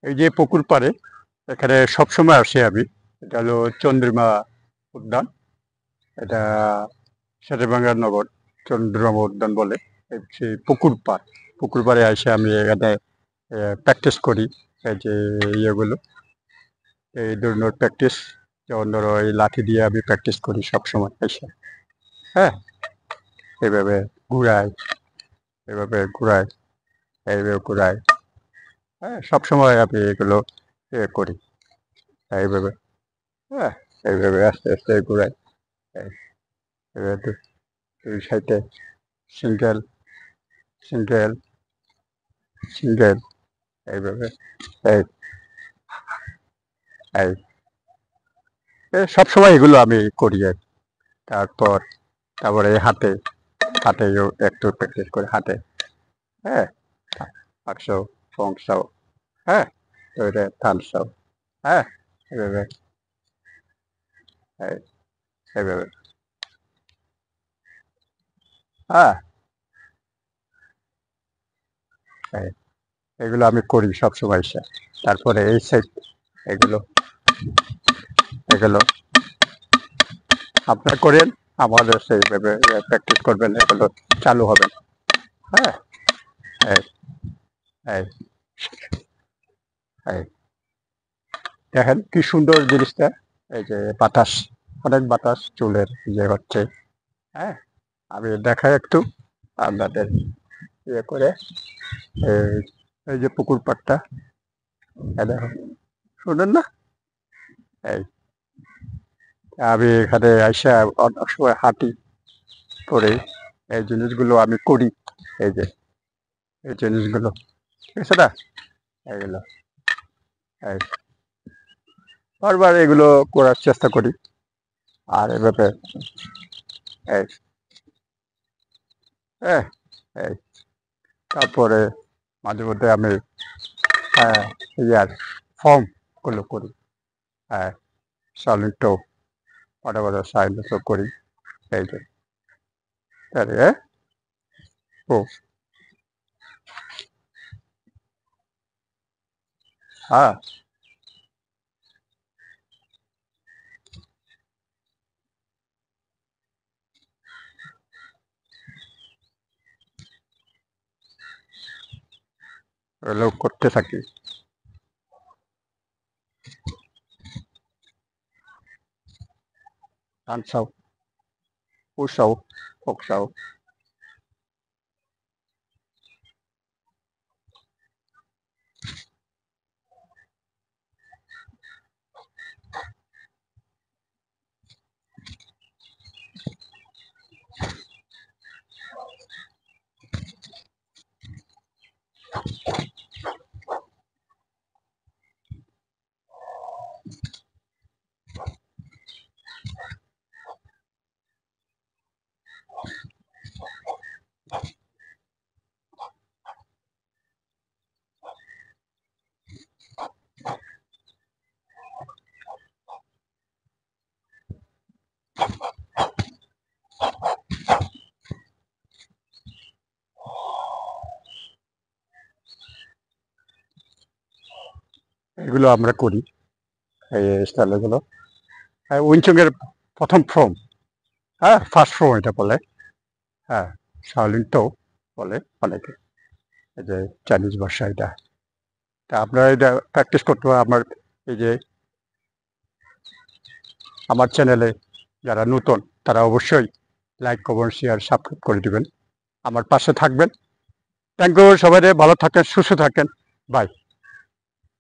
এই যে পুকুর পাড়ে এখানে সবসময় আসি আমি। এটা হলো চন্দ্রিমা উদ্যান। এটা শেরেবাংলা নগর চন্দ্রিমা উদ্যান বলে। সেই পুকুর পাড়ে এসে আমি এখানে প্র্যাকটিস করি। এই যে ইয়েগুলো, এই ধরনের প্র্যাকটিস, যেমন ধরো এই লাঠি দিয়ে আমি প্র্যাকটিস করি সবসময় এসে। হ্যাঁ, এইভাবে ঘুরাই, এইভাবে ঘুরাই, এইভাবে ঘুরাই। হ্যাঁ, সবসময় আমি এগুলো করি এইভাবে। হ্যাঁ, এইভাবে আস্তে আস্তে ঘুরাই। এবার দুই সাইডে সিঙ্গেল সিঙ্গেল সিঙ্গেল, এইভাবে। এই এই সবসময় এগুলো আমি করি আর কি। তারপর তারপরে হাতে হাতেও একটু প্র্যাকটিস করে হাতে। হ্যাঁ, পাকসাও, ফংসাও, হ্যাঁ, ওইটা থানসাও। হ্যাঁ, এইভাবে, এইভাবে। হ্যাঁ, এগুলো আমি করি সবসময় স্যার। তারপরে এই সাইড এগুলো এগুলো আপনারা করেন, আমাদের সেইভাবে প্র্যাকটিস করবেন, এগুলো চালু হবে। হ্যাঁ, এই এই এই দেখেন কি সুন্দর জিনিসটা। এই যে বাতাস, অনেক বাতাস চুলের যে হচ্ছে। হ্যাঁ, আমি দেখাই একটু আপনাদের ইয়ে করে। এই এই যে পুকুর পাড়টা, দেখো, শুনেন না? এই আমি এখানে আইসা অনেক সময় হাঁটি করে এই জিনিসগুলো আমি করি। এই যে এই জিনিসগুলো, ঠিক আছে না? এগুলো এই বারবার এগুলো করার চেষ্টা করি। আর এভাবে এই হ্যাঁ, এই তারপরে মাঝে মধ্যে আমি ইয়ার ফর্মগুলো করি। হ্যাঁ, সাইলেন্টও, বড় বড় সাইলেন্টও করি। এই যে হ্যাঁ, ও হ্যাঁ, এগুলো করতে থাকি। ডান্সাও, পুষাও, ফোকসাও। এগুলো আমরা করি, এই স্টাইলগুলো। উইংচুংয়ের প্রথম ফর্ম, হ্যাঁ, ফার্স্ট ফর্ম এটা বলে। হ্যাঁ, শাওলিনটাও বলে অনেকে, এই যে চাইনিজ ভাষা এটা। তা আপনারা এটা প্র্যাকটিস করতে হবে। এই যে আমার চ্যানেলে যারা নতুন, তারা অবশ্যই লাইক, কমেন্ট, শেয়ার, সাবস্ক্রাইব করে দেবেন। আমার পাশে থাকবেন। থ্যাংক ইউ সবাই, ভালো থাকেন, সুস্থ থাকেন। বাই।